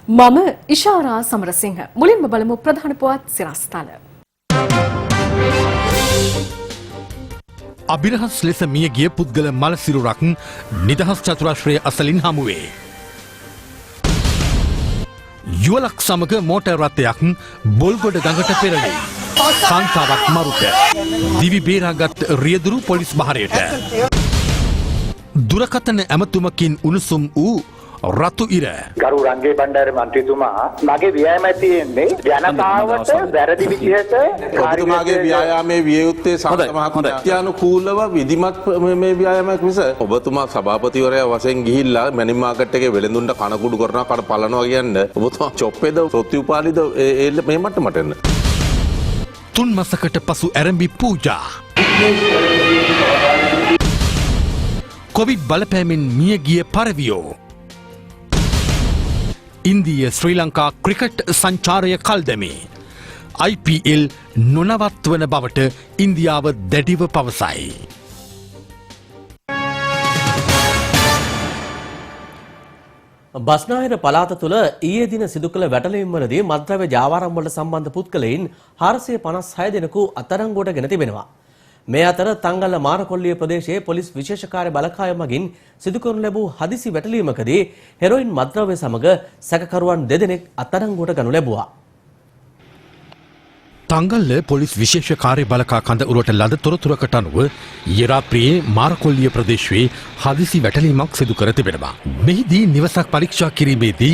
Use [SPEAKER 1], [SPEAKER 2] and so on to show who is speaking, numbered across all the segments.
[SPEAKER 1] මම ඉෂාරා සමරසිංහ. මුලින්ම බලමු ප්‍රධාන පුවත් සිරස්තල.
[SPEAKER 2] අභිරහස් ලෙස මිය ගිය පුද්ගල මල සිරුරක් නිදහස් චතුරාශ්‍රයේ අසලින් හමුවේ. යුවලක් සමග මෝටර් රථයක් බොල්ගොඩ ගඟට පෙරළි. කාන්තාවක් මරුට. දිවි බේරාගත් රියදුරු පොලිස් බහරයට. දුරකථන ඇමතුමකින් උණුසුම් වූ රතු ඉර.
[SPEAKER 3] ගරු රංගේ බණ්ඩාර මන්ත්‍රීතුමා මගේ ව්‍යායාමය තියෙන්නේ ජනතාවට වැරදි විදිහට
[SPEAKER 4] ඔබතුමාගේ ව්‍යායාමයේ විය යුත්තේ සත්‍යානුකූලව විධිමත් මේ ව්‍යායාමයක් මිස ඔබතුමා සභාපතිවරයා වශයෙන් ගිහිල්ලා මැනින් මාකට් එකේ වෙළඳුන්ට කනකුඩු කරනවා කන පලනවා කියන්නේ ඔබතුමා චොප්පේද සොත්තිඋපාලිද මේ මට්ටමට එන්න.
[SPEAKER 2] 3 මාසකට පසු ආරම්භි පූජා. කොවිඩ් බලපෑමෙන් මිය ගිය පරවියෝ. ඉන්දිය ශ්‍රී ලංකා ක්‍රිකට් සංචාරය කල් දැමේ. IPL නොනවත්වන බවට ඉන්දියාව දැඩිව පවසයි.
[SPEAKER 5] බස්නාහිර පළාත තුළ ඊයේ දින සිදු කළ වැටලීම්වලදී මත්ද්‍රව්‍ය ජාවාරම් වලට සම්බන්ධ පුද්ගලයින් 456 දෙනෙකු අත්අඩංගුවට ගෙන තිබෙනවා. මේ අතර තංගල්ල මාරකොල්ලිය ප්‍රදේශයේ පොලිස් විශේෂ කාර්ය බලකාය මගින් සිදු කරනු ලැබූ හදිසි වැටලීමකදී හෙරොයින් මත්ද්‍රව්‍ය සමග සැකකරුවන් 2 දෙනෙක් අත්අඩංගුවට ගනු ලැබුවා.
[SPEAKER 2] තංගල්ල පොලිස් විශේෂ කාර්ය බලකා කඳවුරට ලද තොරතුරකට අනුව ඊයේ රාත්‍රියේ මාරකොල්ලිය ප්‍රදේශයේ හදිසි වැටලීමක් සිදු කර තිබෙනවා. මෙහිදී නිවසක් පරීක්ෂා කිරීමේදී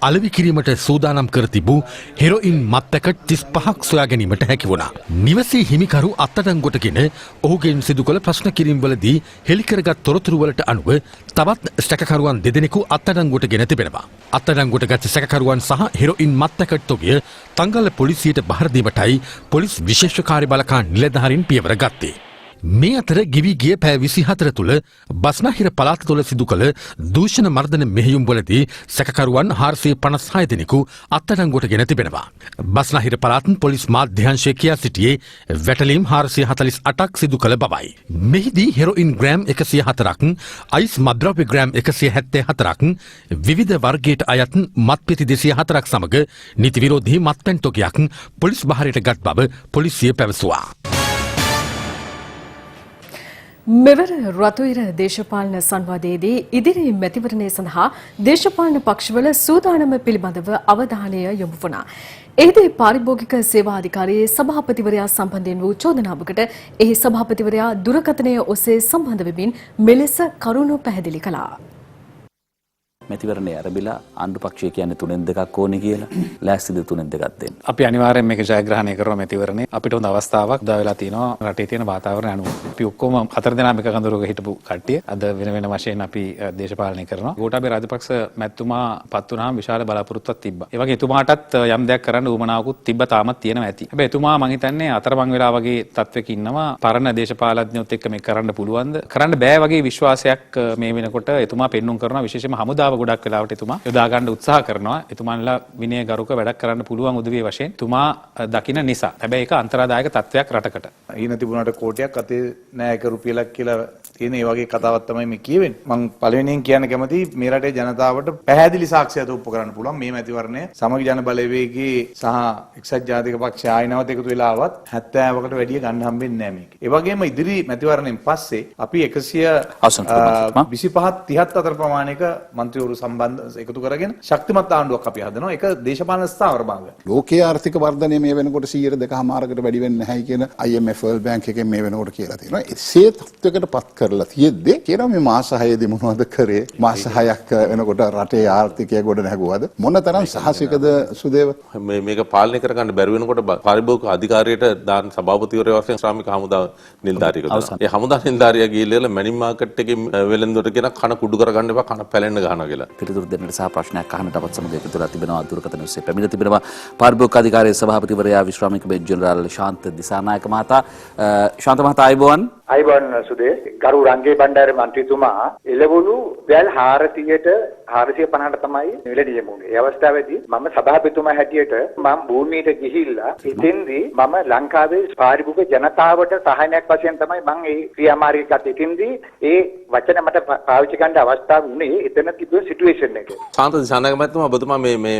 [SPEAKER 2] අලෙවි කිරීමට සූදානම් කර තිබූ හෙරොයින් මත් පැකට් 35ක් සොයා ගැනීමට හැකි වුණා. නිවසේ හිමිකරු අත්අඩංගුවටගෙන ඔහුගෙන් සිදු කළ ප්‍රශ්න කිරීම්වලදී හෙළිකරගත් තොරතුරු වලට අනුව තවත් සැකකරුවන් 2 දෙනෙකු අත්අඩංගුවට ගෙන තිබෙනවා. අත්අඩංගුවට ගත් සැකකරුවන් සහ හෙරොයින් මත් පැකට් තොගය තංගල්ල පොලිසියට බහර දීමටයි පොලිස් විශේෂ කාර්ය බලකා නිලධාරීන් පියවර ගත්තේ. මේ අතර ගෙවි ගිය පැය 24 තුළ බස්නාහිර පළාත තුළ සිදු කළ දූෂණ මර්දන මෙහෙයුම්වලදී සැකකරුවන් 456 දෙනෙකු අත්අඩංගුවට ගෙන තිබෙනවා. බස්නාහිර පළාත් පොලිස් මාධ්‍යංශය කියා සිටියේ වැටලීම් 448ක් සිදු කළ බවයි. මෙහිදී හෙරොයින් ග්‍රෑම් 104ක්, අයිස් මද්‍රව්‍ය ග්‍රෑම් 174ක්, විවිධ වර්ගයට අයත් මත්පෙති 204ක් සමග නීති විරෝධී මත්පැන් තොගයක් පොලිස් බහරයට ගත් බව පොලිසිය පැවසුවා.
[SPEAKER 1] මෙවර රතුයිර දේශපාලන සංවාදයේදී ඉදිරි මැතිවරණය සඳහා දේශපාලන පක්ෂවල සූදානම පිළිබඳව අවධානය යොමු වුණා. එහිදී පාරිභෝගික සේවා අධිකාරියේ සභාපතිවරයා සම්බන්ධයෙන් වූ චෝදනාවකට එහි සභාපතිවරයා දුරකථනය ඔස්සේ සම්බන්ධ වෙමින් මෙලෙස කරුණු පැහැදිලි කළා.
[SPEAKER 6] මැතිවරණය ආරම්භලා ආණ්ඩු පක්ෂය කියන්නේ 3න් 2ක් ඕනේ කියලා ලෑස්තිද 3න් 2ක් දෙන්න.
[SPEAKER 7] අපි අනිවාර්යෙන් මේක ජයග්‍රහණය කරනවා මැතිවරණේ. අපිට හොඳ අවස්ථාවක් උදා වෙලා තියෙනවා රටේ තියෙන වාතාවරණය අනුව. අපි ඔක්කොම 4 දෙනාම එක කඳවුරක හිටපු කට්ටිය අද වෙන වෙන වශයෙන් අපි දේශපාලනය කරනවා. ගෝඨාභය රාජපක්ෂ මැතිතුමා පත් වුණාම විශාල බලාපොරොත්තුවක් තිබ්බා. ඒ වගේ එතුමාටත් යම් දෙයක් කරන්න උවමනාවකුත් තිබ්බ තාමත් තියෙනවා ඇති. හැබැයි එතුමා මං හිතන්නේ අතරමං වෙලා වගේ තත්වයක ඉන්නවා. පරණ දේශපාලඥයොත් එක්ක මේක කරන්න පුළුවන්ද? කරන්න බෑ වගේ විශ්වාසයක් මේ වෙනකොට එතුමා පෙන්눔 කරනවා. විශේෂයෙන්ම හමුදාව ගොඩක් වෙලාවට එතුමා යොදා ගන්න උත්සාහ කරනවා. එතුමාන්ලා විනය ගරුක වැඩක් කරන්න පුළුවන් උදවිය වශයෙන් තුමා දකින්න නිසා. හැබැයි ඒක අන්තරාදායක තත්වයක් රටකට.
[SPEAKER 8] ඊන තිබුණාට කෝටියක් අතේ නෑ එක රුපියලක් කියලා තියෙන ඒ වගේ කතාවක් තමයි මේ කියවෙන්නේ. මම පළවෙනියෙන් කියන්න කැමති මේ රටේ ජනතාවට පැහැදිලි සාක්ෂියක් ඔප්පු කරන්න පුළුවන් මේ මැතිවරණය සමගි ජන බලවේගයේ සහ එක්සත් ජාතික පක්ෂය ආයනවත් එකතු වෙලා ආවත් 70කට වැඩිය ගන්න හම්බෙන්නේ නෑ මේක. ඒ වගේම ඉදිරි මැතිවරණයෙන් පස්සේ අපි 125 30 අතර ප්‍රමාණයක මන්ත්‍රීවරු සම්බන්ධ එකතු කරගෙන ශක්තිමත් ආණ්ඩුවක් අපි හදනවා. ඒක දේශපාලන ස්ථාවර භාගයක්.
[SPEAKER 9] ලෝකීය ආර්ථික වර්ධනය මේ වෙනකොට 2.5%කට වැඩි වෙන්නේ නැහැයි කියන IMF World Bank එකෙන් මේ වෙනකොට කියලා තියෙනවා. ඒ තත්ත්වයකට පත් කරලා තියෙද්දී කියනවා මේ මාස 6ේදී මොනවද කරේ? මාස 6ක් වෙනකොට රටේ ආර්ථිකය ගොඩ නැගුවාද? මොනතරම් සාහසිකද සුදේව?
[SPEAKER 4] මේක පාලනය කරගන්න බැරි වෙනකොට පාරිභෝගික අධිකාරියට දාන සභාපතිවරයා වශයෙන් ශ්‍රාමික හමුදා නිලධාරියෙක් දානවා. ඒ හමුදා නිලධාරියා ගිහිල්ලා මැනින් මාකට් එකේ වෙළඳුරට කියන කන කුඩු කරගන්න එපා කන පැලෙන්න ගහනවා කියලා.
[SPEAKER 6] පිළිතුරු දෙන්නට සහ ප්‍රශ්නයක් අහන්නට අපත් සමග එකතු වෙලා තිබෙනවා දුරකථන ඔස්සේ පැමිණ තිබෙනවා පාරිභෝගික අධිකාරියේ සභාපතිවරයා විශ්‍රාමික බෙජ් ජෙනරාල් ශාන්ත දිසානායක මහතා. ශාන්ත මහතා ආයුබෝවන්.
[SPEAKER 3] අයිබෝන් සුදේ ගරු රංගේ බණ්ඩාර මන්ත්‍රීතුමා එළවලු වැල් 400ට 450ට තමයි නිලඩිය යමුනේ. ඒ අවස්ථාවේදී මම සභාපතිතුමා හැටියට මම භූමියට ගිහිල්ලා ඉතින්දී මම ලංකාවේ පාරිභෝගික ජනතාවට සහායයක් වශයෙන් තමයි මම ඒ ක්‍රියාමාර්ගය ගත්තේ. ඉතින්දී ඒ වචන මට පාවිච්චි කරන්න අවස්ථාව උනේ එතන තිබුණ සිටුේෂන් එක.
[SPEAKER 4] ශාන්ත දිසානායක මහත්මයා ඔබතුමා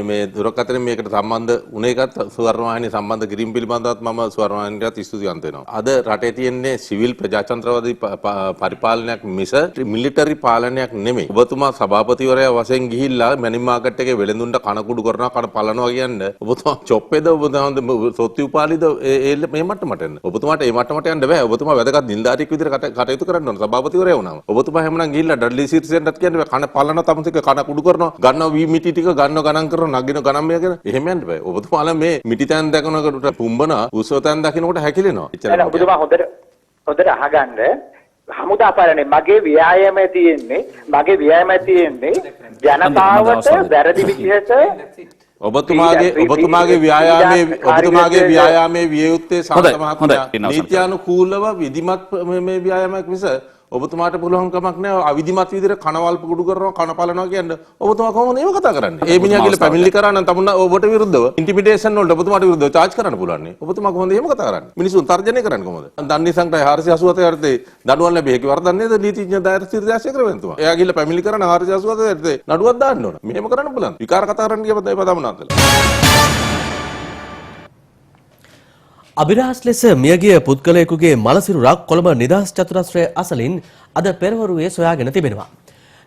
[SPEAKER 4] මේ දුරකථනයෙන් මේකට සම්බන්ධ වුණ එකත් ස්වර්ණවාහිනිය සම්බන්ධ කිරීම පිළිබඳවත් මම ස්වර්ණවාහිනියට ස්තුතිවන්ත වෙනවා. අද රටේ තියෙන්නේ සිවිල් ප්‍රජාතන්ත්‍රවාදී පරිපාලනයක් මිස මිලිටරි පාලනයක් නෙමෙයි. ඔබතුමා සභාපතිවරයා වශයෙන් ගිහිල්ලා මැනින් මාකට් එකේ වෙළඳුන්ට කනකුඩු කරනවා කන පලනවා කියන්නේ ඔබතුමා චොප්පේද ඔබතුමා සොත්ති උපාලිද මේ මට්ටමට එන්න. ඔබතුමාට මේ මට්ටමට යන්න බෑ. ඔබතුමා වැදගත් නිලධාරියෙක් විදිහට කටයුතු කරන්න ඕන සභාපතිවරයා වුණාම. ඔබතුමා හැමනම් ගිහිල්ලා ඩඩ්ලි සිරිසෙන්ටත් කියන්නේ කන පලන තමසික කන කුඩු කරනවා ගන්නවා වී මිටි ටික ගන්නවා ගණන් කරනවා නගින ගණන් මෙයා කියන එහෙම යන්න බෑ. ඔබතුමාලා මේ මිටි තැන් දකිනකොට පුම්බන උස්සව තැන් දකිනකොට හැකිලෙනවා.
[SPEAKER 3] එච්චරයි. ඔබතුමා හොඳට අහගන්න හමුදා පාලනේ මගේ ව්‍යායාමයේ තියෙන්නේ ජනතාවට වැරදි විදිහට
[SPEAKER 4] ඔබතුමාගේ ව්‍යායාමයේ විය යුත්තේ ශාන්ත මහත්මයා නීත්‍යානුකූලව විධිමත් මේ ව්‍යායාමයක් මිස ඔබතුමාට පුළුවන් කමක් නැහැ අවිධිමත් විදිහට කනවල් පුඩු කරනවා කන පලනවා කියන්නේ ඔබතුමා කොහොමද මේව කතා කරන්නේ? ඒ මිනිහා කියලා පැමිණිලි කරා නම් තමුන් ඔබට විරුද්ධව ඉන්ටිමිඩේෂන් වලට ඔබතුමාට විරුද්ධව charge කරන්න පුළුවන් නේ. ඔබතුමා කොහොමද එහෙම කතා කරන්නේ? මිනිසුන් තර්ජනය කරන්නේ කොහොමද? දන්නිසංකටයි 487 යටතේ දඬුවම් ලැබෙයි හැකි වරදක් නේද නීතිඥ දායර සිරිදාසිය කරවෙන්තුමා. එයා ගිහලා පැමිණිලි කරන 487 යටතේ නඩුවක් දාන්න ඕන. මෙහෙම කරන්න පුළුවන්. විකාර කතා කරන්න කියපද ඒ පදමනාන්තල.
[SPEAKER 5] අභිරහස් ලෙස මියගිය පුද්ගලයෙකුගේ මලසිරුරක් කොළඹ නිදහස් චතුරස්‍රය අසලින් අද පෙරවරුවේ සොයාගෙන තිබෙනවා.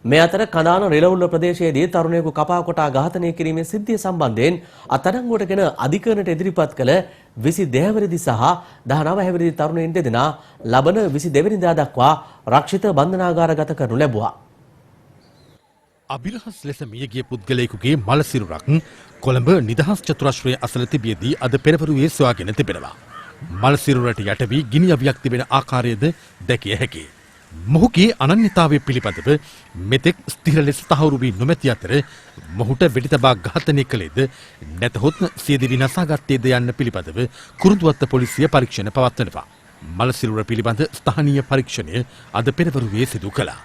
[SPEAKER 5] මේ අතර කඳාන රිලවුල්ල ප්‍රදේශයේදී තරුණයෙකු කපා කොටා ඝාතනය කිරීමේ සිද්ධිය සම්බන්ධයෙන් අත්අඩංගුවටගෙන අධිකරණයට ඉදිරිපත් කළ 22 වෙනිදා සහ 19 වෙනිදා තරුණයින් දෙදෙනා ලබන 22 වෙනිදා දක්වා රක්ෂිත බන්ධනාගාරගත කරනු ලැබුවා.
[SPEAKER 2] අභිරහස් ලෙස මියගිය පුද්ගලයෙකුගේ මලසිරුරක් කොළඹ නිදහස් චතුරස්‍රය අසල තිබියදී අද පෙරවරුවේ සොයාගෙන තිබෙනවා. මලසිරුරට යට වී ගිනි අවියක් තිබෙන ආකාරයද දැකිය හැකියි. මොහුගේ අනන්‍යතාවය පිළිබඳව මෙතෙක් ස්ථිර ලෙස තහවුරු වී නොමැති අතර මොහුට වෙඩි තබා ඝාතනය කළේද නැතහොත් සියදිවි නසාගත්තේද යන්න පිළිබඳව කුරුඳුවත්ත පොලිසිය පරීක්ෂණ පවත්වනවා. මලසිරුර පිළිබඳ ස්ථානීය පරීක්ෂණය අද පෙරවරුවේ සිදු කළා.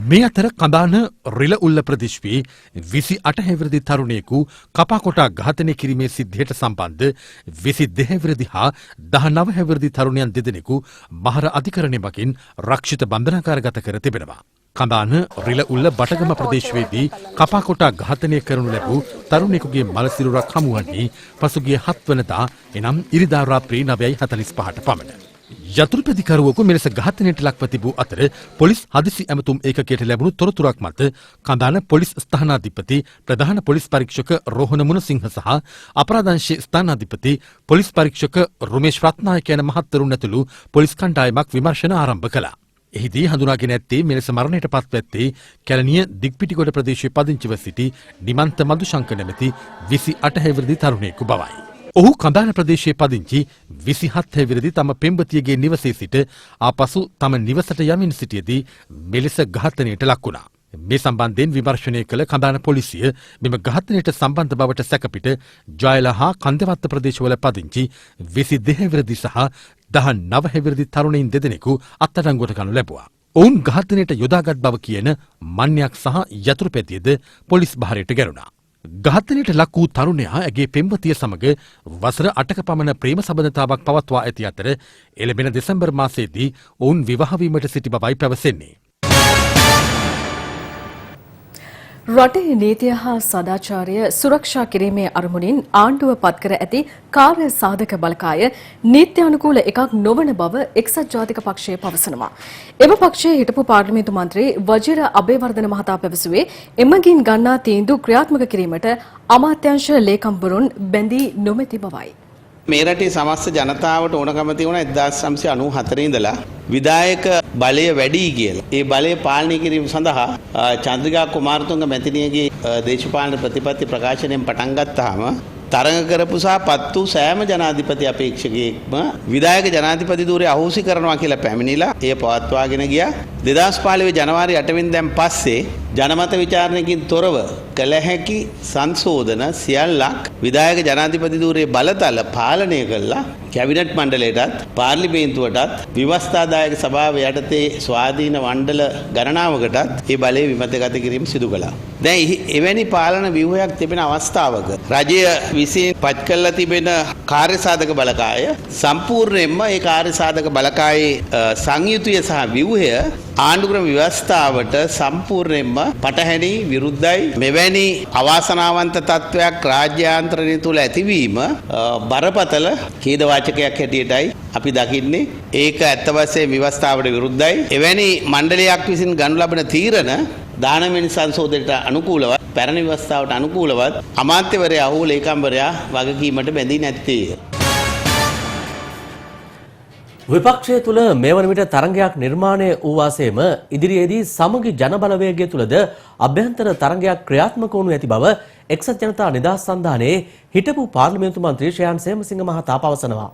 [SPEAKER 2] මේ අතර කඳාන රිලඋල්ල ප්‍රදේශයේ 28 හැවිරිදි තරුණයෙකු කපා කොටා ඝාතනය කිරීමේ සිද්ධියට සම්බන්ධ 22 හැවිරිදි හා 19 හැවිරිදි තරුණයන් දෙදෙනෙකු මහර අධිකරණය මගින් රක්ෂිත බන්ධනාගාරගත කර තිබෙනවා. කඳාන රිලඋල්ල බටගම ප්‍රදේශයේදී කපා කොටා ඝාතනය කරනු ලැබූ තරුණයෙකුගේ මලසිරුරක් හමු වන්නේ පසුගිය 7 වෙනිදා එනම් ඉරිදා රාත්‍රී 9:45ට පමණ. යතුරුපැදිකරුවෙකු මෙලෙස ඝාතනයට ලක්ව තිබූ අතර පොලිස් හදිසි ඇමතුම් ඒකකයට ලැබුණු තොරතුරක් මත කඳාන පොලිස් ස්ථානාධිපති ප්‍රධාන පොලිස් පරීක්ෂක රෝහණ මුණසිංහ සහ අපරාධංශයේ ස්ථානාධිපති පොලිස් පරීක්ෂක රුමේෂ් රත්නායක යන මහත්වරුන් ඇතුළු පොලිස් කණ්ඩායමක් විමර්ශන ආරම්භ කළා. එහිදී හඳුනාගෙන ඇත්තේ මෙලෙස මරණයට පත්ව ඇත්තේ කැලණිය දිග්පිටිගොඩ ප්‍රදේශයේ පදිංචිව සිටි නිමන්ත මදුශංක නැමැති 28 හැවිරිදි තරුණයෙකු බවයි. ඔහු කඳාන ප්‍රදේශයේ පදිංචි 27 හැවිරිදි තම පෙම්වතියගේ නිවසේ සිට ආපසු තම නිවසට යමින් සිටියදී මෙලෙස ඝාතනයට ලක් වුණා. මේ සම්බන්ධයෙන් විමර්ශනය කළ කඳාන පොලිසිය මෙම ඝාතනයට සම්බන්ධ බවට සැකපිට ජයලා හා කන්දවත්ත ප්‍රදේශවල පදිංචි 22 හැවිරිදි සහ 19 හැවිරිදි තරුණයින් දෙදෙනෙකු අත්අඩංගුවට ගනු ලැබුවා. ඔවුන් ඝාතනයට යොදාගත් බව කියන මන්යක් සහ යතුරුපැදියද පොලිස් භාරයට ගැරුණා. ඝාතනයට ලක් වූ තරුණයා ඇගේ පෙම්වතිය සමග වසර 8ක පමණ ප්‍රේම සබඳතාවක් පවත්වා ඇති අතර එළඹෙන දෙසැම්බර් මාසයේදී ඔවුන් විවාහ වීමට සිටි බවයි පැවසෙන්නේ.
[SPEAKER 1] රටේ නීතිය හා සදාචාරය සුරක්ෂා කිරීමේ අරමුණින් ආණ්ඩුව පත්කර ඇති කාර්ය සාධක බලකාය නීත්‍යානුකූල එකක් නොවන බව එක්සත් ජාතික පක්ෂය පවසනවා. එම පක්ෂයේ හිටපු පාර්ලිමේන්තු මන්ත්‍රී වජිර අබේවර්ධන මහතා පැවසුවේ එමගින් ගන්නා තීන්දුව ක්‍රියාත්මක කිරීමට අමාත්‍යාංශ ලේකම්වරුන් බැඳී නොමැති බවයි.
[SPEAKER 10] මේ රටේ සමස්ත ජනතාවට ඕනකම තිබුණා 1994 ඉඳලා විධායක බලය වැඩි කියලා. ඒ බලය පාලනය කිරීම සඳහා චන්ද්‍රිකා කුමාරතුංග මැතිණියගේ දේශපාලන ප්‍රතිපත්ති ප්‍රකාශනයෙන් පටන් ගත්තාම තරඟ කරපු සහ පත් වූ සෑම ජනාධිපති අපේක්ෂකයෙක්ම විධායක ජනාධිපති ධූරය අහෝසි කරනවා කියලා පැමිණිලා එය පවත්වාගෙන ගියා. 2015 ජනවාරි 8 වෙනිදාන් පස්සේ ජනමත විචාරණයකින් තොරව කළ හැකි සංශෝධන සියල්ලක් විධායක ජනාධිපති ධූරයේ බලතල පාලනය කළා. කැබිනට් මණ්ඩලයටත් පාර්ලිමේන්තුවටත් ව්‍යවස්ථාදායක සභාව යටතේ ස්වාධීන මණ්ඩල ගණනාවකටත් ඒ බලය විමතගත කිරීම සිදු කළා. දැන් එවැනි පාලන ව්‍යුහයක් තිබෙන අවස්ථාවක රජය විසින් පත් කළා තිබෙන කාර්යසාධක බලකාය සම්පූර්ණයෙන්ම ඒ කාර්යසාධක බලකායේ සංයුතිය සහ ව්‍යුහය ආණ්ඩුක්‍රම ව්‍යවස්ථාවට සම්පූර්ණයෙන්ම පටහැනි විරුද්ධයි. මෙවැනි අවාසනාවන්ත තත්වයක් රාජ්‍යාන්තරණය තුළ ඇතිවීම බරපතල ඛේදවාචකයක් හැටියටයි අපි දකින්නේ. ඒක ඇත්ත වශයෙන්ම ව්‍යවස්ථාවට විරුද්ධයි. එවැනි මණ්ඩලයක් විසින් ගනු ලබන තීරණ දානමෙනි සංශෝධනයට අනුකූලව පැරණි ව්‍යවස්ථාවට අනුකූලවත් අමාත්‍යවරයා හෝ ලේකම්වරයා වගකීමට බැඳී නැත්තේ.
[SPEAKER 5] විපක්ෂය තුළ මේ වන විට තරංගයක් නිර්මාණය වූ වාසේම ඉදිරියේදී සමගි ජනබලවේගය තුළද අභ්‍යන්තර තරංගයක් ක්‍රියාත්මක වනු ඇති බව එක්සත් ජනතා නිදහස් සන්ධානයේ හිටපු පාර්ලිමේන්තු මන්ත්‍රී ශ්‍රයන් සේමසිංහ මහතා පවසනවා.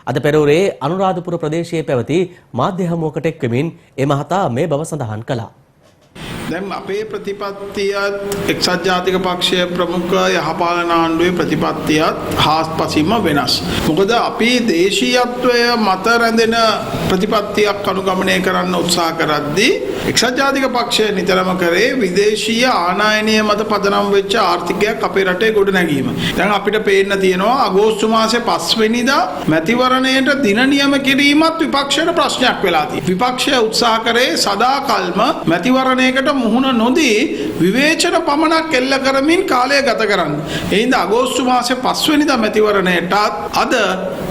[SPEAKER 5] අද පෙරවරුවේ අනුරාධපුර ප්‍රදේශයේ පැවති මාධ්‍ය හමුවකට එක්වමින් ඒ මහතා මේ බව සඳහන් කළා.
[SPEAKER 11] දැන් අපේ ප්‍රතිපත්තියත් එක්සත් ජාතික පක්ෂයේ ප්‍රමුඛ යහපාලන ආණ්ඩුවේ ප්‍රතිපත්තියත් හාස්පසින්ම වෙනස්. මොකද අපි දේශීයත්වය මත රැඳෙන ප්‍රතිපත්තියක් අනුගමනය කරන්න උත්සාහ කරද්දී එක්සත් ජාතික පක්ෂය නිතරම කරේ විදේශීය ආනයනීය මත පදනම් වෙච්ච ආර්ථිකයක් අපේ රටේ ගොඩ නැගීම. දැන් අපිට පේන්න තියෙනවා අගෝස්තු මාසේ 5 වෙනිදා මැතිවරණයට දින නියම කිරීමත් විපක්ෂයට ප්‍රශ්නයක් වෙලා තියෙනවා. විපක්ෂය උත්සාහ කරේ සදාකල්ම මැතිවරණයකට මුහුණ නොදී විවේචන පමණක් එල්ල කරමින් කාලය ගත කරන්න. ඒ හින්දා අගෝස්තු මාසේ 5 වෙනිදා මැතිවරණයට අද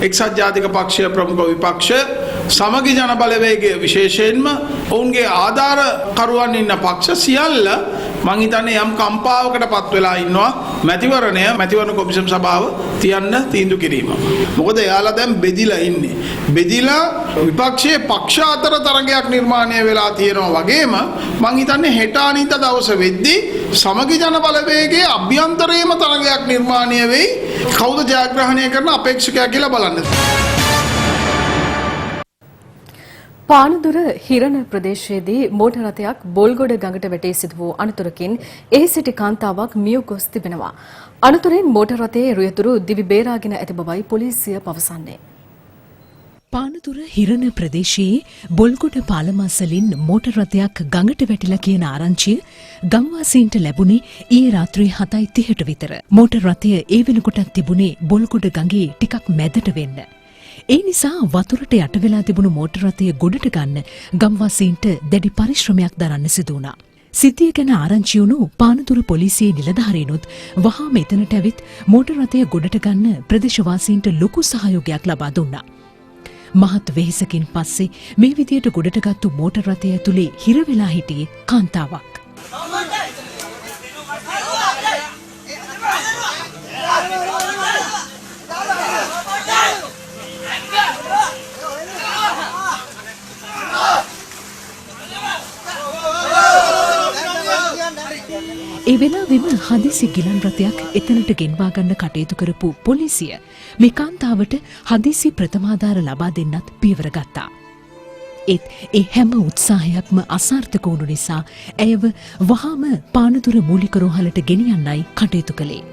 [SPEAKER 11] එක්සත් ජාතික පක්ෂය ප්‍රමුඛ විපක්ෂ සමගි ජන බලවේගය විශේෂයෙන්ම ඔවුන්ගේ ආධාරකරුවන් ඉන්න පක්ෂ සියල්ල මං හිතන්නේ යම් කම්පාවකටපත් වෙලා ඉන්නවා මැතිවරණ කොමිෂන් සභාව තියන්න තීන්දුව කිරීම. මොකද එයාලා දැන් බෙදිලා ඉන්නේ. බෙදිලා විපක්ෂයේ පක්ෂ අතර තරගයක් නිර්මාණය වෙලා තියෙනවා වගේම මං හිතන්නේ හෙට අනිද්දා දවස වෙද්දී සමගි ජන බලවේගයේ අභ්‍යන්තරයේම තරගයක් නිර්මාණය වෙයි. කවුද ජයග්‍රහණය කරන අපේක්ෂකයා කියලා බලන්න.
[SPEAKER 1] පානදුර හිරණ ප්‍රදේශයේදී මෝටර් රථයක් බොල්ගොඩ ගඟට වැටී සිදු වූ අනතුරකින් එහි සිටි කාන්තාවක් මිය ගොස් තිබෙනවා. අනතුරින් මෝටර් රථයේ රියදුරු දිවි බේරාගෙන ඇති බවයි පොලිසිය පවසන්නේ.
[SPEAKER 12] පානදුර හිරණ ප්‍රදේශයේ බොල්ගොඩ පාලමසලින් මෝටර් රථයක් ගඟට වැටිලා කියන ආරංචිය ගම්වාසීන්ට ලැබුණේ ඊයේ රාත්‍රී 7:30ට විතර. මෝටර් රථය ඒ වෙනකොටත් තිබුණේ බොල්ගොඩ ගඟේ ටිකක් මැදට වෙන්න. ඒ නිසා වතුරට යට වෙලා තිබුණු මෝටර් රථය ගොඩට ගන්න ගම්වාසීන්ට දැඩි පරිශ්‍රමයක් දරන්න සිදු වුණා. සිද්ධිය ගැන ආරංචි වුණු පානදුර පොලිසියේ නිලධාරීනුත් වහාම එතනට ඇවිත් මෝටර් රථය ගොඩට ගන්න ප්‍රදේශවාසීන්ට ලොකු සහයෝගයක් ලබා දුන්නා. මහත් වෙහෙසකින් පස්සේ මේ විදියට ගොඩට ගත්තු මෝටර් රථය ඇතුලේ හිර වෙලා හිටියේ කාන්තාවක්. ඒ වෙලාවෙම හදිසි ගිලන් රථයක් එතනට ගෙන්වා ගන්න කටයුතු කරපු පොලිසිය මේ කාන්තාවට හදිසි ප්‍රථමාධාර ලබා දෙන්නත් පියවර ගත්තා. ඒත් ඒ හැම උත්සාහයක්ම අසාර්ථක වුණු නිසා ඇයව වහාම පානදුර මූලික රෝහලට ගෙනියන්නයි කටයුතු කළේ.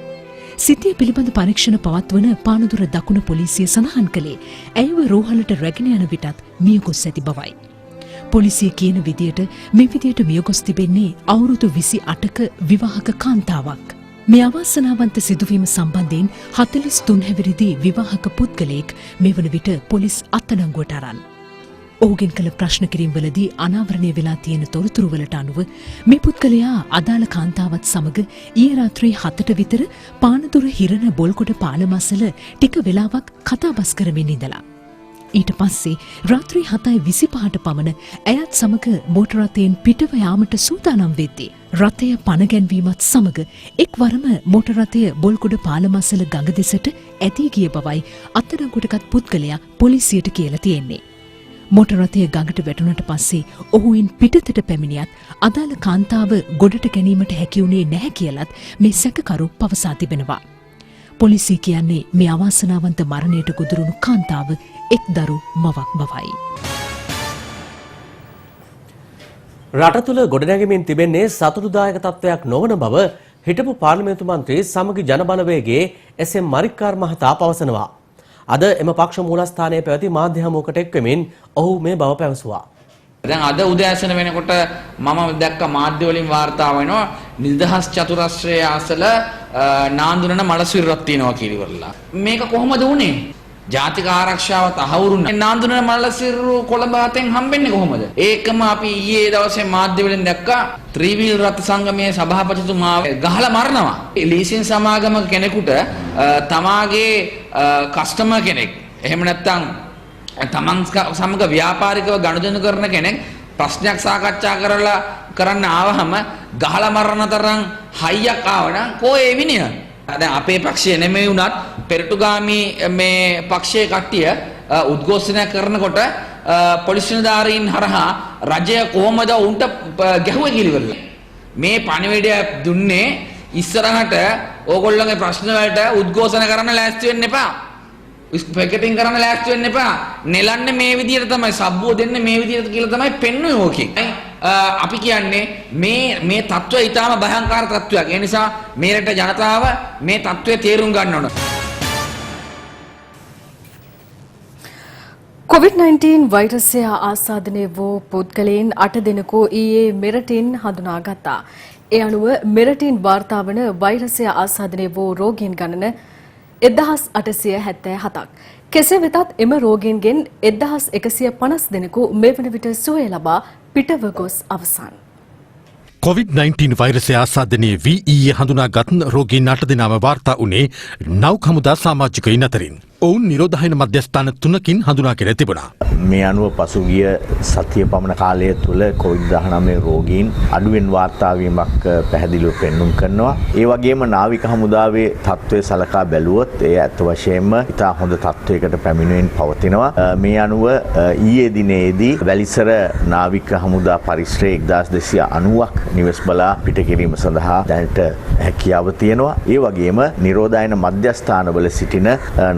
[SPEAKER 12] සිද්ධිය පිළිබඳ පරීක්ෂණ පවත්වන පානදුර දකුණ පොලිසිය සඳහන් කළේ ඇයව රෝහලට රැගෙන යන විටත් මියගොස් ඇති බවයි. පොලිසිය කියන විදියට මේ විදියට මියගොස් තිබෙන්නේ අවුරුදු 28ක විවාහක කාන්තාවක්. මේ අවාසනාවන්ත සිදුවීම සම්බන්ධයෙන් 43 හැවිරිදි විවාහක පුද්ගලයෙක් මෙවන විට පොලිස් අත්අඩංගුවට අරන්. ඔහුගෙන් කළ ප්‍රශ්න කිරීම්වලදී අනාවරණය වෙලා තියෙන තොරතුරුවලට අනුව මේ පුද්ගලයා අදාළ කාන්තාවත් සමග ඊයේ රාත්‍රී 7ට විතර පානදුර හිරණ බොල්ගොඩ පාලමසල ටික වෙලාවක් කතාබස් කරමින් ඉඳලා. ඊට පස්සේ රාත්‍රී 7:25ට පමණ ඇයත් සමග මෝටර් රථයෙන් පිටව යාමට සූදානම් වෙද්දී රථය පණ ගැන්වීමත් සමග එක්වරම මෝටර් රථය බොල්ගොඩ පාලමසල ගඟ දෙසට ඇදී ගිය බවයි අත්අඩංගුවටගත් පුද්ගලයා පොලිසියට කියලා තියෙන්නේ. මෝටර් රථය ගඟට වැටුණට පස්සේ ඔහුයින් පිටතට පැමිණියත් අදාළ කාන්තාව ගොඩට ගැනීමට හැකි වුණේ නැහැ කියලත් මේ සැකකරු පවසා තිබෙනවා. පොලිසිය කියන්නේ මේ අවාසනාවන්ත මරණයට ගොදුරුණු කාන්තාව එක් දරු මවක් බවයි.
[SPEAKER 5] රට තුළ ගොඩනැගෙමින් තිබෙන්නේ සතුටුදායක තත්ත්වයක් නොවන බව හිටපු පාර්ලිමේන්තු මන්ත්‍රී සමගි ජනබලවේගයේ එස්.එම්. මරික්කාර් මහතා පවසනවා. අද එම පක්ෂ මූලස්ථානයේ පැවති මාධ්‍ය හමුවකට එක්වෙමින් ඔහු මේ බව පැවසුවා.
[SPEAKER 13] දැන් අද උදෑසන වෙනකොට මම දැක්ක මාධ්‍ය වලින් වාර්තා වෙනවා නිදහස් චතුරස්‍රයේ ආසල නාඳුනන මලසිරුරක් තියෙනවා කියලා ඉවරලා. මේක කොහොමද වුනේ? ජාතික ආරක්ෂාව තහවුරු නාඳුනන මලසිරු කොළඹ අතෙන් හම්බෙන්නේ කොහොමද? ඒකම අපි ඊයේ දවසේ මාධ්‍ය වලින් දැක්කා ත්‍රිවිල් රත් සංගමයේ සභාපතිතුමා ගහලා මරනවා. ලීසින් සමාගම කෙනෙකුට තමාගේ කස්ටමර් කෙනෙක් එහෙම නැත්නම් තමන් සමග ව්‍යාපාරිකව ගනුදෙනු කරන කෙනෙක් ප්‍රශ්නයක් සාකච්ඡා කරන්න ආවහම ගහලා මරන තරම් හයියක් ආවනම් කොහේ විනය? දැන් අපේ පක්ෂය නෙමෙයි වුණත් පෙරටුගාමි මේ පක්ෂයේ කට්ටිය උද්ඝෝෂණය කරනකොට පොලිස් නිලධාරීන් හරහා රජය කොහොමද උන්ට ගැහුවේ කියලා. මේ පණිවිඩය දුන්නේ ඉස්සරහට ඕගොල්ලෝගේ ප්‍රශ්න වලට උද්ඝෝෂණ කරන්න ලෑස්ති වෙන්න එපා. පිකටින් කරන්න ලෑස්ති වෙන්න එපා. නෙලන්නේ මේ විදිහට තමයි සබ්බුව දෙන්නේ මේ විදිහට කියලා තමයි පෙන්වන්නේ ඕකේ. අපි කියන්නේ මේ තත්ත්වය ඊටාම භයංකාර තත්ත්වයක්. ඒ නිසා මේ රට ජනතාව මේ තත්ත්වය තේරුම් ගන්න ඕන.
[SPEAKER 1] COVID-19 වෛරසය ආසාදනය වූ පුද්ගලයන් 8 දෙනෙකු ඊයේ මෙරටින් හඳුනාගත්තා. ඒ අනුව මෙරටින් වාර්තා වන වෛරසය ආසාදනය වූ රෝගීන් ගණන 1877ක්. කෙසේ වෙතත් එම රෝගීන්ගෙන් 1150 දෙනෙකු මේ වන විට සුවය ලබා පිටව ගොස් අවසන්.
[SPEAKER 2] COVID-19 වෛරසය ආසාදනය වී ඊයේ හඳුනාගත් රෝගීන් 8 දෙනාම වාර්තා වුණේ නව් හමුදා සමාජිකයින් අතරින්. ඔවුන් නිරෝධායන මධ්‍යස්ථාන 3කින් හඳුනාගෙන තිබුණා.
[SPEAKER 14] මේ අනුව පසුගිය සතිය පමණ කාලය තුළ COVID-19 රෝගීන් අඩුවෙන් වාර්තා වීමක් පැහැදිලිව පෙන්눔 කරනවා. ඒ වගේම නාවික හමුදාවේ තත්ත්වය සලකා බැලුවොත් ඒ ඇත්ත වශයෙන්ම ඉතා හොඳ තත්ත්වයකට පැමිණෙමින් පවතිනවා. මේ අනුව ඊයේ දිනේදී වැලිසර නාවික හමුදා පරිශ්‍රයේ 1290ක් නිවෙස් බලා පිට කිරීම සඳහා දැනට හැකියාව තියෙනවා. ඒ වගේම නිරෝධායන මධ්‍යස්ථානවල සිටින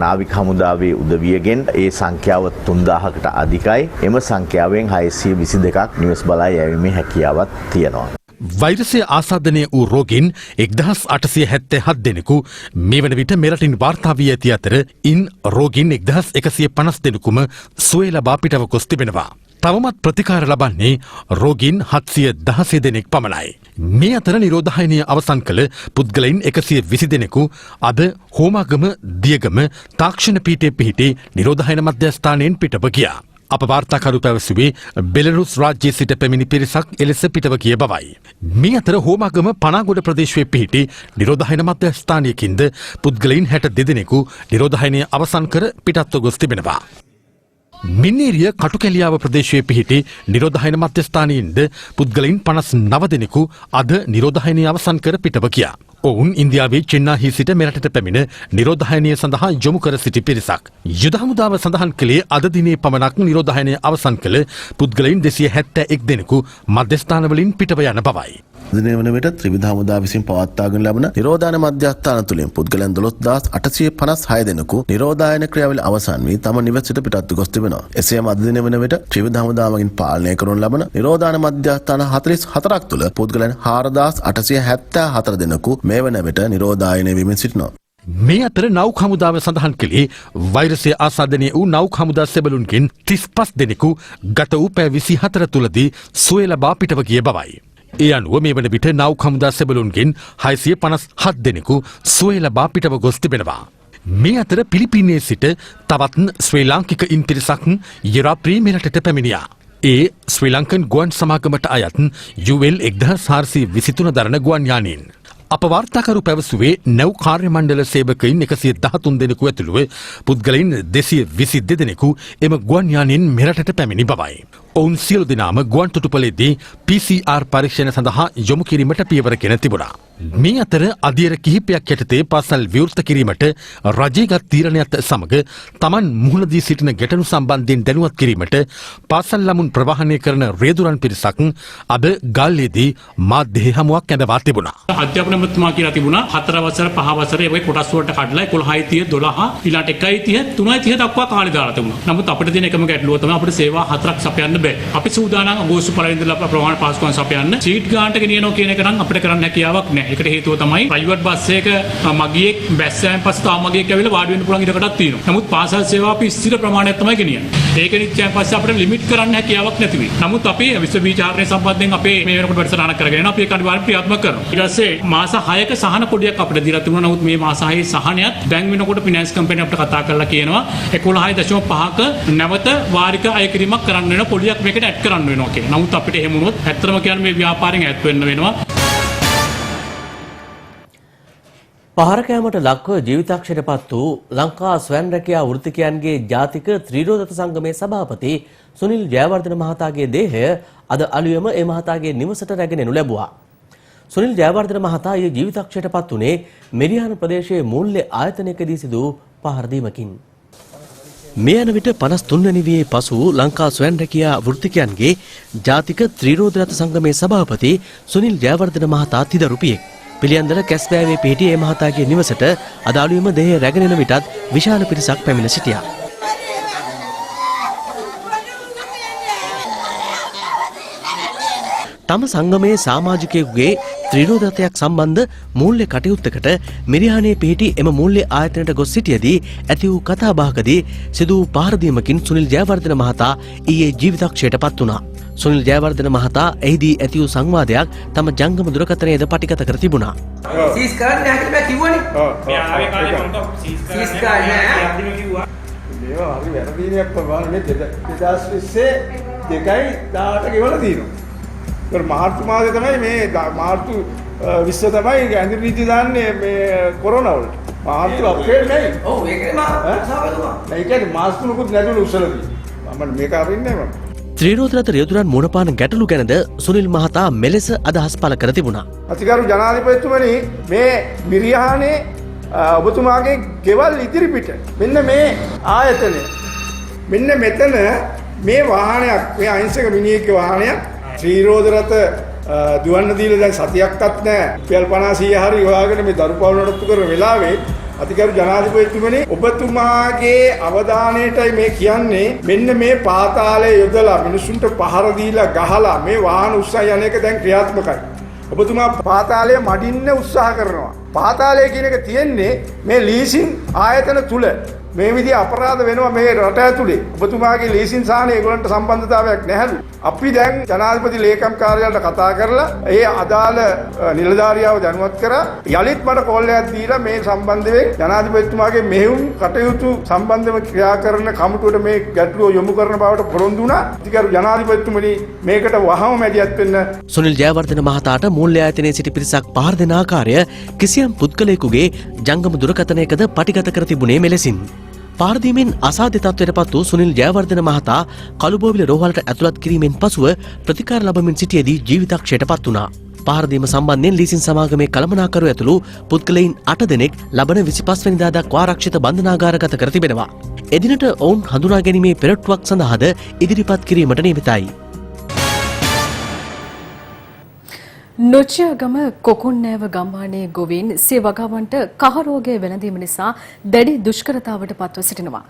[SPEAKER 14] නාවික හමුදාවේ උදවියගෙන් ඒ සංඛ්‍යාව 3000කට අධිකයි. එම සංඛ්‍යාවෙන් 622ක් නිවෙස් බලා යැවීමේ හැකියාවක් තියෙනවා.
[SPEAKER 2] වෛරසය ආසාදනය වූ රෝගීන් 1877 දෙනෙකු මේ වන විට මෙරටින් වාර්තා වී ඇති අතර ඉන් රෝගීන් 1150 දෙනෙකුම සුවය ලබා පිටව ගොස් තිබෙනවා. තවමත් ප්‍රතිකාර ලබන්නේ රෝගීන් 716 දෙනෙක් පමණයි. මේ අතර නිරෝධායනය අවසන් කළ පුද්ගලයින් 120 දෙනෙකු අද හෝමාගම දියගම තාක්ෂණ පීඨයේ පිහිටි නිරෝධායන මධ්‍යස්ථානයෙන් පිටව ගියා. අප වාර්තාකරු පැවසුවේ බෙලරුස් රාජ්‍යයේ සිට පැමිණි පිරිසක් එලෙස පිටව ගිය බවයි. මේ අතර හෝමාගම පනාගොඩ ප්‍රදේශයේ පිහිටි නිරෝධායන මධ්‍යස්ථානයකින්ද පුද්ගලයින් 62 දෙනෙකු නිරෝධායනය අවසන් කර පිටත්ව ගොස් තිබෙනවා. මින්නේරිය කටුකැලියාව ප්‍රදේශයේ පිහිටි නිරෝධායන මධ්‍යස්ථානයෙන්ද පුද්ගලයින් 59 දෙනෙකු අද නිරෝධායනය අවසන් කර පිටව ගියා. ඔවුන් ඉන්දියාවේ චෙන්නාහි සිට මෙරටට පැමිණ නිරෝධායනය සඳහා යොමු කර සිටි පිරිසක්. යුද හමුදාව සඳහන් කළේ අද දිනේ පමණක් නිරෝධායනය අවසන් කළ පුද්ගලයින් 271 දෙනෙකු මධ්‍යස්ථානවලින් පිටව යන බවයි.
[SPEAKER 15] දිනේ වන විට ත්‍රිවිධ හමුදා විසින් පවත්වාගෙන ලබන නිරෝධායන මධ්‍යස්ථාන තුළින් පුද්ගලයන් 12856 දෙනෙකු නිරෝධායන ක්‍රියාවලිය අවසන් වී තම නිවෙස්ට පිටත්ව ගොස් තිබෙනවා. එසේම අද දිනේ වන විට ත්‍රිවිධ හමුදාවකින් පාලනය කරනු ලබන නිරෝධායන මධ්‍යස්ථාන 44ක් තුළ පුද්ගලයන් 4874 දෙනෙකු මේ වන විට නිරෝධායනය වෙමින් සිටිනවා.
[SPEAKER 2] මේ අතර නෞක හමුදාව සඳහන් කළේ වෛරසය ආසාදනය වූ නෞක හමුදා සෙබළුන්ගෙන් 35 දෙනෙකු ගත වූ පැය 24 තුළදී සුවය ලබා පිටව ගිය බවයි. ඒ අනුව මේ වන විට නෞක හමුදා සෙබළුන්ගෙන් 657 දෙනෙකු සුවය ලබා පිටව ගොස් තිබෙනවා. මේ අතර පිලිපීනයේ සිට තවත් ශ්‍රී ලාංකිකයින් පිරිසක් යුරෝපීය මෙරටට පැමිණියා. ඒ ශ්‍රී ලංකන් ගුවන් සමාගමට අයත් UL 1423 දරන ගුවන් යානයෙන්. අප වාර්තාකරු පැවසුවේ නැව් කාර්ය මණ්ඩල සේවකයින් 113 දෙනෙකු ඇතුළුව පුද්ගලයින් 222 දෙනෙකු එම ගුවන් යානයෙන් මෙරටට පැමිණි බවයි. ඔවුන් සියලු දෙනාම ගුවන් තොටුපළේදී PCR පරීක්ෂණ සඳහා යොමු කිරීමට පියවරගෙන තිබුණා. මේ අතර අධීර කිහිපයක් යටතේ පාසල් විවෘත කිරීමට රජයේගත් තීරණයත් සමග තමන් මුහුණ දී සිටින ගැටලු සම්බන්ධයෙන් දැනුවත් කිරීමට පාසල් ළමුන් ප්‍රවාහනය කරන රේදුරන් පිරිසක් අද ගල්ලේදී මාධ්‍ය හමුවක් ඇඳවා තිබුණා.
[SPEAKER 16] අධ්‍යාපන මන්ත්‍රීතුමා කියලා තිබුණා 4 වසර 5 වසර ඒ වගේ කොටස් වලට කඩලා 11 30 12 ඊළඟට 1 30 3 30 දක්වා කාලය දාලා තිබුණා. නමුත් අපිට තියෙන එකම ගැටලුව තමයි අපිට සේවා 4ක් සපයන්න බෑ. අපි සූදානම් අගෝස්තු පළවෙනිදා ඉඳලා ප්‍රමාණ පාස්කුවන් සපයන්න. සීට් ගානට ගෙනියනවා කියන එක නම් අපිට කරන්න හැකියාවක් නැහැ. ඒකට හේතුව තමයි ප්‍රයිවට් බස් එක මගියෙක් බැස්සෑන් පස්සේ තාම මගියෙක් ඇවිල්ලා වාඩි වෙන්න පුළුවන් ඉඩකඩක් තියෙනවා. නමුත් පාසල් සේවාව අපි ස්ථිර ප්‍රමාණයක් තමයි ගෙනියන්නේ. ඒක නිත්‍යයන් පස්සේ අපිට ලිමිට් කරන්න හැකියාවක් නැති වෙයි. නමුත් අපි විශ්වවිද්‍යාලය සම්බන්ධයෙන් අපේ මේ වෙනකොට වැඩසටහනක් කරගෙන යනවා. අපි ඒක අනිවාර්යයෙන් ක්‍රියාත්මක කරනවා. ඊට පස්සේ මාස 6ක සහන පොඩියක් අපිට දීලා තිබුණා. නමුත් මේ මාස 6 සහනයත් දැන් වෙනකොට ෆිනෑන්ස් කම්පැනි අපිට කතා කරලා කියනවා 11.5ක නැවත වාරික අය කිරීමක් කරන්න වෙනවා. පොඩියක් මේකට ඇඩ් කරන්න වෙනවා කියලා. නමුත් අපිට එහෙම වුණොත් ඇත්තම කියන්නේ මේ ව්‍යාපාරයෙන් ඈත් වෙන්න වෙනවා.
[SPEAKER 5] පහර කෑමට ලක්ව ජීවිතක්ෂයට වූ ලංකා ස්වයං රැකියා වෘත්තිකයන්ගේ ජාතික ත්‍රිරෝදත සංගමේ සභාපති සුනිල් ජයවර්ධන මහතාගේ දේහය අද අලුයම ඒ මහතාගේ නිවසට රැගෙන එනු ලැබුවා. සුනිල් ජයවර්ධන මහතා ඊයේ ජීවිතක්ෂයට පත් වුණේ මෙරියාන ප්‍රදේශයේ මූල්‍ය ආයතනයකදී සිදු පහර දීමකින්. මේ යන විට 53 වැනි වියේ පසු ලංකා ස්වයං රැකියා වෘත්තිකයන්ගේ ජාතික ත්‍රිරෝදත සංගමේ සභාපති සුනිල් ජයවර්ධන මහතා තිදරුපියෙක්. පිළියන්දල කැස්බෑවේ පිහිටි ඒ මහතාගේ නිවසට අදාළුවම දේහය රැගෙන එන විටත් විශාල පිරිසක් පැමිණ සිටියා. තම සංගමයේ සමාජිකයෙකුගේ ත්‍රිරෝදතයක් සම්බන්ධ මූල්‍ය කටයුත්තකට මිරිහානේ පිහිටි එම මූල්‍ය ආයතනයට ගොස් සිටියදී ඇති වූ කතාබහකදී සිදු වූ පහර දීමකින් සුනිල් ජයවර්ධන මහතා ඊයේ ජීවිතක්ෂයට පත් වුණා. සුනිල් ජයවර්ධන මහතා එහිදී ඇති වූ සංවාදයක් තම ජංගම දුරකථනයේද පටිගත කර තිබුණා.
[SPEAKER 17] සීස් කරන්න නැහැ කියලා කිව්වනේ. මේ ආවේ කාලේ මම සීස් කරන්නේ නැහැ. මේවා හරි වැරදිනියක් ප්‍රමාණනේ 2020 දෙකයි 18 ගෙවලා තියෙනවා. ඒක මාර්තු මාසේ තමයි මේ මාර්තු 20 තමයි ඇඳිරි නීති දාන්නේ මේ කොරෝනා වලට. මාර්තු අප්‍රේල් නෙයි. ඔව් ඒකනේ මාර්තු. ඒ කියන්නේ මාස් තුනකුත් නැතුණු උසලදී. මම මේක අරින්නේ මම.
[SPEAKER 5] ත්‍රිරෝදත රියදුරන් මුණපාන ගැටලු ගැනද සුනිල් මහතා මෙලෙස අදහස් පළ කර තිබුණා.
[SPEAKER 17] අතිගරු ජනාධිපතිතුමනි මේ මිරිහානේ ඔබතුමාගේ ගෙවල් ඉදිරිපිට මෙන්න මේ ආයතනය මෙන්න මෙතන මේ වාහනයක් මේ අහිංසක මිනිහෙක්ගේ වාහනයක් ත්‍රිරෝදත දුවන්න දීලා දැන් සතියක්වත් නැහැ. රුපියල් 50 100 හරි හොයාගෙන මේ දරුපවුල නඩත්තු කරන වෙලාවේ අතිගරු ජනාධිපතිතුමනි ඔබතුමාගේ අවධානයටයි මේ කියන්නේ මෙන්න මේ පාතාලයේ යොදලා මිනිසුන්ට පහර දීලා ගහලා මේ වාහන උස්සා යන එක දැන් ක්‍රියාත්මකයි. ඔබතුමා පාතාලය මඩින්න උත්සාහ කරනවා. පාතාලය කියන එක තියෙන්නේ මේ ලීසින් ආයතන තුල. මේ විදිහ අපරාධ වෙනවා මේ රට ඇතුලේ. ඔබතුමාගේ ලීසින් සාහනේ ඒගොල්ලන්ට සම්බන්ධතාවයක් නැහැලු. අපි දැන් ජනාධිපති ලේකම් කාර්යාලයට කතා කරලා ඒ අදාළ නිලධාරියාව දැනුවත් කරා යලිත් මට කෝල් එකක් දීලා මේ සම්බන්ධයෙන් ජනාධිපතිතුමාගේ මෙහෙයුම් කටයුතු සම්බන්ධව ක්‍රියා කරන කමිටුවට මේ ගැටලුව යොමු කරන බවට පොරොන්දු වුණා. ඉතින් ජනාධිපතිතුමනි මේකට වහම මැදිහත් වෙන්න.
[SPEAKER 5] සුනිල් ජයවර්ධන මහතාට මූල්‍ය ආයතනයේ සිටි පිරිසක් පහර දෙන ආකාරය කිසියම් පුද්ගලයෙකුගේ ජංගම දුරකථනයකද පටිගත කර තිබුණේ මෙලෙසින්. පාරදීමෙන් අසාධ්‍ය තත්ත්වයට පත් වූ සුනිල් ජයවර්ධන මහතා කළුබෝවිල රෝහලට ඇතුළත් කිරීමෙන් පසුව ප්‍රතිකාර ලබමින් සිටියේදී ජීවිතක්ෂයට පත් වුණා. පාරදීම සම්බන්ධයෙන් ලීසින් සමාගමේ කළමනාකරු ඇතුළු පුද්ගලයින් 8 දෙනෙක් ලබන 25 වෙනිදා දක්වා ආරක්ෂිත බන්ධනාගාරගත කර තිබෙනවා. එදිනට ඔවුන් හඳුනා ගැනීමේ පෙරටුවක් සඳහාද ඉදිරිපත් කිරීමට නියමිතයි.
[SPEAKER 1] නොචියාගම කොකුන්නෑව ගම්මානයේ ගොවීන් සිය වගාවන්ට කහ රෝගය වැළඳීම නිසා දැඩි දුෂ්කරතාවට පත්ව සිටිනවා.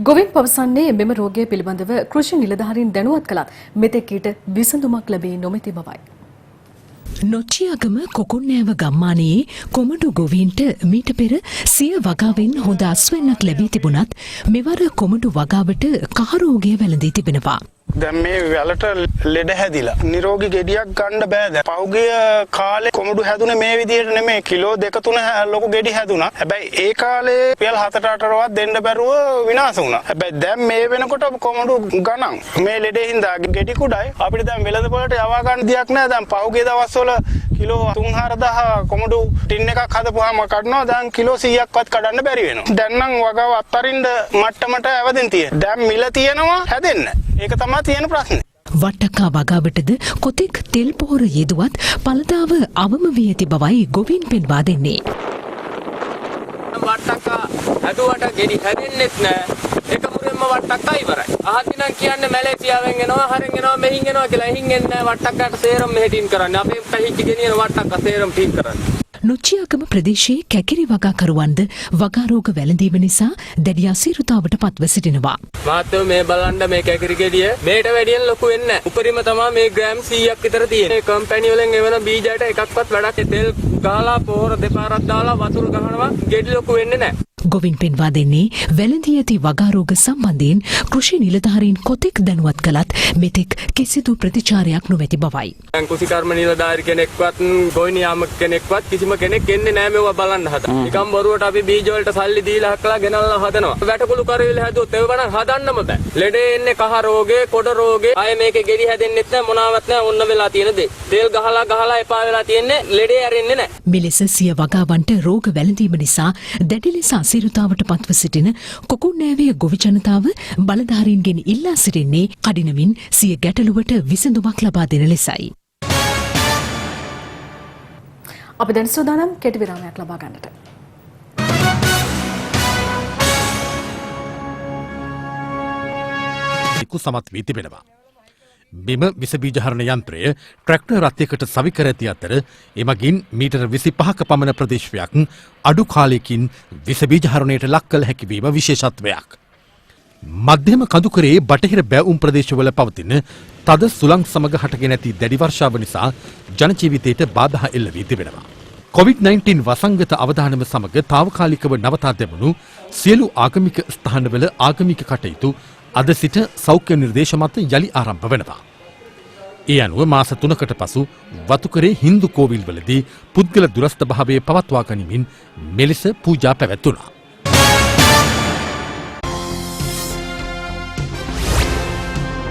[SPEAKER 1] ගොවීන් පවසන්නේ මෙම රෝගය පිළිබඳව කෘෂි නිලධාරීන් දැනුවත් කළත් මෙතෙක් ඊට විසඳුමක් ලැබී නොමැති බවයි.
[SPEAKER 12] නොච්චියාගම කොකුන්නෑව ගම්මානයේ කොමඩු ගොවීන්ට මීට පෙර සිය වගාවෙන් හොඳ අස්වැන්නක් ලැබී තිබුණත් මෙවර කොමඩු වගාවට කහ රෝගය වැළඳී තිබෙනවා.
[SPEAKER 11] දැන් මේ වැලට ලෙඩ හැදිලා නිරෝගී ගෙඩියක් ගන්න බෑ. දැන් පහුගිය කාලේ කොමඩු හැදුනේ මේ විදිහට නෙමෙයි. කිලෝ 2-3 ලොකු ගෙඩි හැදුනා. හැබැයි ඒ කාලේ රුපියල් 7-8වත් දෙන්න බැරුව විනාශ වුණා. හැබැයි දැන් මේ වෙනකොට කොමඩු ගණන් මේ ලෙඩේ හින්දා ගෙඩි කුඩයි අපිට දැන් වෙළඳ පොළට යවා ගන්න දෙයක් නෑ. දැන් පහුගිය දවස්වල කිලෝ 3-4000 කොමඩු ටින් එකක් හදපුවාම කඩනවා. දැන් කිලෝ 100ක්වත් කඩන්න බැරි වෙනවා. දැන් නම් වගාව අත්තරින්න මට්ටමට ඇවදින් තියෙනවා. දැන් මිල තියෙනවා හැදෙන්න. ඒක තමයි තියෙන ප්‍රශ්නේ.
[SPEAKER 12] වට්ටක්කා වගාවටද කොතෙක් තෙල් පොහොර යෙදුවත් පළදාව අවම වී ඇති බවයි ගොවීන් පෙන්වා දෙන්නේ.
[SPEAKER 18] වට්ටක්කා හැදුවට ගෙඩි හැදෙන්නෙත් නෑ. එක මුරෙන්ම වට්ටක්කා ඉවරයි. අහතිනම් කියන්නේ මැලේසියාවෙන් එනවා හරින් එනවා මෙහින් එනවා කියලා. එහින් එන්නේ නෑ වට්ටක්කාට සේරම මෙහෙටින් කරන්නේ. අපේ පැහිච්ච ගෙනියන වට්ටක්කා සේරම ටින් කරන්නේ.
[SPEAKER 12] නොච්චියාගම ප්‍රදේශයේ කැකිරි වගාකරුවන්ද වගාරෝග වැළඳීම නිසා දැඩි අසීරුතාවට පත්ව සිටිනවා.
[SPEAKER 18] මහත්තයෝ මේ බලන්න මේ කැකිරි ගෙඩිය මේට වැඩියෙන් ලොකු වෙන්නේ නැහැ. උපරිම තමයි මේ ග්‍රෑම් 100ක් විතර තියෙන්නේ. මේ කම්පැනි වලින් එවන බීජයට එකක්වත් වැඩක් තෙල් ගහලා පොහොර දෙපාරක් දාලා වතුර ගහනවා ගෙඩි ලොකු වෙන්නේ නැහැ.
[SPEAKER 12] ගොවින් පෙන්වා දෙන්නේ වැළඳී ඇති වගාරෝග සම්බන්ධයෙන් කෘෂි නිලධාරීන් කොතෙක් දැනුවත් කළත් මෙතෙක් කිසිදු ප්‍රතිචාරයක් නොමැති බවයි.
[SPEAKER 18] කුසිකර්ම නිලධාරි කෙනෙක්වත් ගොවි නියාමක කෙනෙක්වත් කිසිම කෙනෙක් එන්නේ නැහැ මේවා බලන්න හදන්න. නිකම් බොරුවට අපි බීජ වලට සල්ලි දීලා හක්ලා ගෙනල්ලා හදනවා. වැටකුළු කරවිල හැදුවොත් ඒව නම් හදන්නම බෑ. ලෙඩේ එන්නේ කහ රෝගේ, කොඩ රෝගේ. ආයේ මේකේ ගෙඩි හැදෙන්නෙත් නැහැ මොනාවත් නැහැ ඔන්න වෙලා තියෙන දේ. තෙල් ගහලා එපා වෙලා තියෙන්නේ ලෙඩේ ඇරෙන්නේ නැහැ.
[SPEAKER 12] මෙලෙස සිය වගාවන්ට රෝග වැළඳීම නිසා දැඩි ලෙස අසීරුතාවට පත්ව සිටින කොකුන්නෑවේ ගොවි ජනතාව බලධාරීන්ගෙන් ඉල්ලා සිටින්නේ කඩිනමින් සිය ගැටලුවට විසඳුමක් ලබා දෙන ලෙසයි.
[SPEAKER 1] අපි දැන් සූදානම් කෙටි විරාමයක් ලබා ගන්නට.
[SPEAKER 2] සමත් වී තිබෙනවා. මෙම විසබීජහරණ යන්ත්‍රය ට්‍රැක්ටර් රථයකට සවිකර ඇති අතර එමගින් මීටර 25ක පමණ ප්‍රදේශයක් අඩු කාලයකින් විසබීජහරණයට ලක් කළ හැකිවීම විශේෂත්වයක්. මධ්‍යම කඳුකරේ බටහිර බැවුම් ප්‍රදේශවල පවතින තද සුළං සමග හටගෙන ඇති දැඩි වර්ෂාව නිසා ජනජීවිතයට බාධා එල්ල වී තිබෙනවා. COVID-19 වසංගත අවදානම සමග තාවකාලිකව නවතා දැමුණු සියලු ආගමික ස්ථානවල ආගමික කටයුතු අද සිට සෞඛ්‍ය නිර්දේශ මත යළි ආරම්භ වෙනවා. ඒ අනුව මාස 3කට පසු වතුකරේ හින්දු කෝවිල්වලදී පුද්ගල දුරස්ථ භාවය පවත්වා ගනිමින් මෙලෙස පූජා පැවැත්වුණා.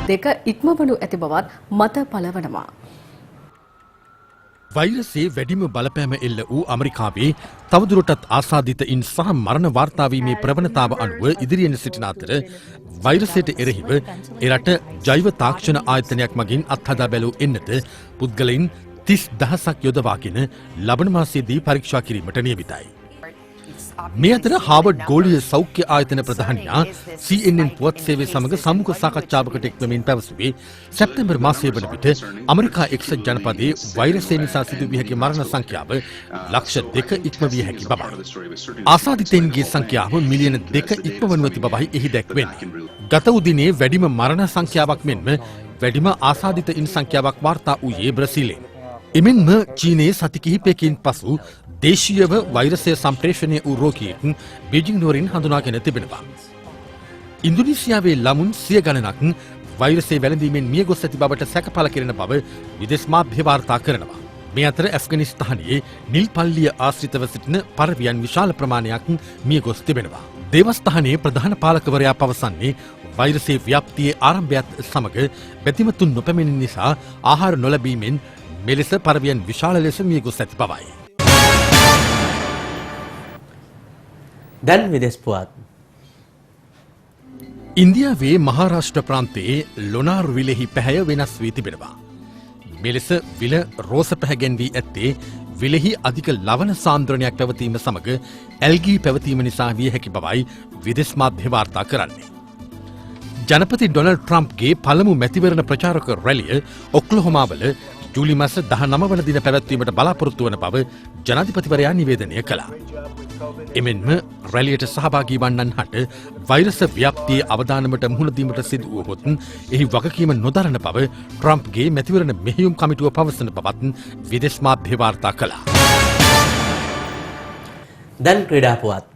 [SPEAKER 1] දෙක ඉක්මවනු ඇති බවත් මත පලවනවා.
[SPEAKER 2] වෛරසයේ වැඩිම බලපෑම එල්ල වූ ඇමරිකාවේ තවදුරටත් ආසාදිතයින් සහ මරණ වාර්තාවීමේ ප්‍රවණතාව අනුව ඉදිරියෙන් සිටින අතර වෛරසයට එරෙහිව එරට ජෛව තාක්ෂණ ආයතනයක් මගින් අත්හදා බැලූ එන්නට පුද්ගලයින් 30,000ක් යොදවාගෙන ලබන මාසයේදී පරීක්ෂා කිරීමට නියමිතයි. මේ අතර හාවර්ඩ් ගෝලීය සෞඛ්‍ය ආයතන ප්‍රධානියා CNN පුවත් සේවය සමග සමුඛ සාකච්ඡාවකට එක්වමින් පැවසුවේ සැප්තැම්බර් මාසයේ වන විට ඇමරිකා එක්සත් ජනපදයේ වෛරසය නිසා සිදුවිය හැකි මරණ සංඛ්‍යාව ලක්ෂ 2 ඉක්ම විය හැකි බවයි. ආසාදිතයින්ගේ සංඛ්‍යාව මිලියන 2 ඉක්මවනු ඇති බවයි එහි දැක්වෙන්නේ. ගත උදිනේ වැඩිම මරණ සංඛ්‍යාවක් මෙන්ම වැඩිම ආසාදිතයින් සංඛ්‍යාවක් වාර්තා වූයේ බ්‍රසීලයෙන්. එමෙන්ම චීනයේ සති කිහිපයකින් පසු දේශීයව වෛරසය සම්ප්‍රේෂණය වූ රෝගියෙක් බීජිං නුවරින් හඳුනාගෙන තිබෙනවා. ඉන්දුනීසියාවේ ළමුන් 100 ගණනක් වෛරසය වැළඳීමෙන් මිය ගොස් ඇති බවට සැකපල කෙරෙන බව විදේශ මාධ්‍ය වාර්තා කරනවා. මේ අතර ඇෆ්ගනිස්තානයේ නිල් පල්ලිය ආශ්‍රිතව සිටින පරවියන් විශාල ප්‍රමාණයක් මිය ගොස් තිබෙනවා. දේවස්ථානයේ ප්‍රධාන පාලකවරයා පවසන්නේ වෛරසයේ ව්‍යාප්තියේ ආරම්භයත් සමග බැතිමතුන් නොපැමිණෙන නිසා ආහාර නොලැබීමෙන් මෙලෙස පරවියන් විශාල ලෙස මිය ගොස් ඇති බවයි.
[SPEAKER 5] දැන් විදේශ පුවත්.
[SPEAKER 2] ඉන්දියාවේ මහාරාෂ්ට්‍ර ප්‍රාන්තයේ ලොනාර් විලෙහි පැහැය වෙනස් වී තිබෙනවා. මෙලෙස විල රෝස පැහැගෙන් වී ඇත්තේ විලෙහි අධික ලවණ සාන්ද්‍රණයක් පැවතීම සමග ඇල්ගී පැවතීම නිසා විය හැකි බවයි විදේශ මාධ්‍ය වාර්තා කරන්නේ. ජනපති ඩොනල්ඩ් ට්‍රම්ප්ගේ පළමු මැතිවරණ ප්‍රචාරක රැලිය ඔක්ලහොමාවල ජූලි මාස 19 වන දින පැවැත්වීමට බලාපොරොත්තු වන බව ජනාධිපතිවරයා නිවේදනය කළා. එමෙන්ම රැලියට සහභාගී වන්නන් හට වෛරස ව්‍යාප්තියේ අවදානමට මුහුණ දීමට සිදු වුවහොත් එහි වගකීම නොදරන බව ට්‍රම්ප්ගේ මැතිවරණ මෙහෙයුම් කමිටුව පවසන බවත් විදේශ මාධ්‍ය වාර්තා කළා.
[SPEAKER 5] දැන් ක්‍රීඩා පුවත්.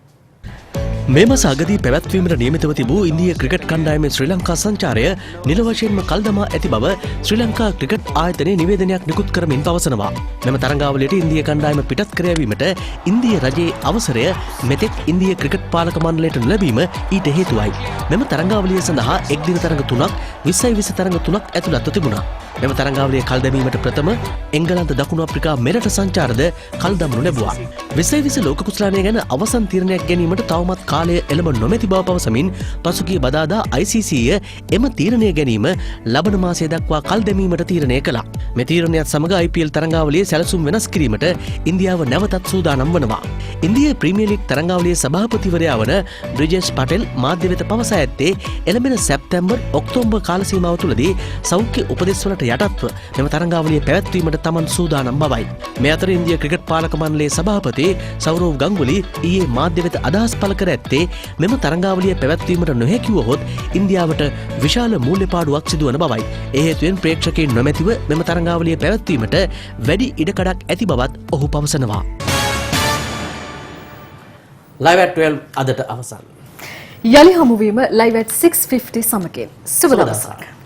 [SPEAKER 19] මේ මාස අගදී පැවැත්වීමට නියමිතව තිබූ ඉන්දිය ක්‍රිකට් කණ්ඩායමේ ශ්‍රී ලංකා සංචාරය නිල වශයෙන්ම කල් දමා ඇති බව ශ්‍රී ලංකා ක්‍රිකට් ආයතනයේ නිවේදනයක් නිකුත් කරමින් පවසනවා. මෙම තරඟාවලියට ඉන්දිය කණ්ඩායම පිටත් කර යැවීමට ඉන්දිය රජයේ අවසරය මෙතෙක් ඉන්දිය ක්‍රිකට් පාලක මණ්ඩලයට නොලැබීම ඊට හේතුවයි. මෙම තරඟාවලිය සඳහා එක් දින තරඟ 3ක් 20 තරඟ 3ක් ඇතුළත්ව තිබුණා. මෙම තරඟාවලිය කල් දැමීමට ප්‍රථම එංගලන්ත දකුණු අප්‍රිකා මෙරට සංචාරද කල් දමනු ලැබුවා. 20 ලෝක කුසලානය ගැන අවසන් තීරණයක් ගැනීමට තවමත් කාලය එළඹ නොමැති බව පවසමින් පසුගිය බදාදා ICC එම තීරණය ගැනීම ලබන මාසය දක්වා කල් දැමීමට තීරණය කළා. මේ තීරණයත් සමග IPL තරඟාවලියේ සැලසුම් වෙනස් කිරීමට ඉන්දියාව නැවතත් සූදානම් වනවා. ඉන්දියාවේ ප්‍රීමියර් ලීග් තරඟාවලියේ සභාපතිවරයා වන බ්‍රිජේෂ් පටෙල් මාධ්‍ය වෙත පවසා ඇත්තේ එළඹෙන සැප්තැම්බර් ඔක්තෝබර් කාල සීමාව තුළදී සෞඛ්‍ය උපදෙස් වලට නීතියට යටත්ව මෙම තරඟාවලිය පැවැත්වීමට තමන් සූදානම් බවයි. මේ අතර ඉන්දිය ක්‍රිකට් පාලක මණ්ඩලයේ සභාපති සෞරව් ගංගුලි ඊයේ මාධ්‍ය වෙත අදහස් පළ කර ඇත්තේ මෙම තරඟාවලිය පැවැත්වීමට නොහැකි වුවහොත් ඉන්දියාවට විශාල මූල්‍යපාඩුවක් සිදුවන බවයි. ඒ හේතුවෙන් ප්‍රේක්ෂකයන් නොමැතිව මෙම තරඟාවලිය පැවැත්වීමට වැඩි ඉඩකඩක් ඇති බවත් ඔහු පවසනවා.
[SPEAKER 5] Live at 12 අදට අවසන්.
[SPEAKER 1] යලි හමුවීම live at 6:50 සමගින් සුබ දවසක්.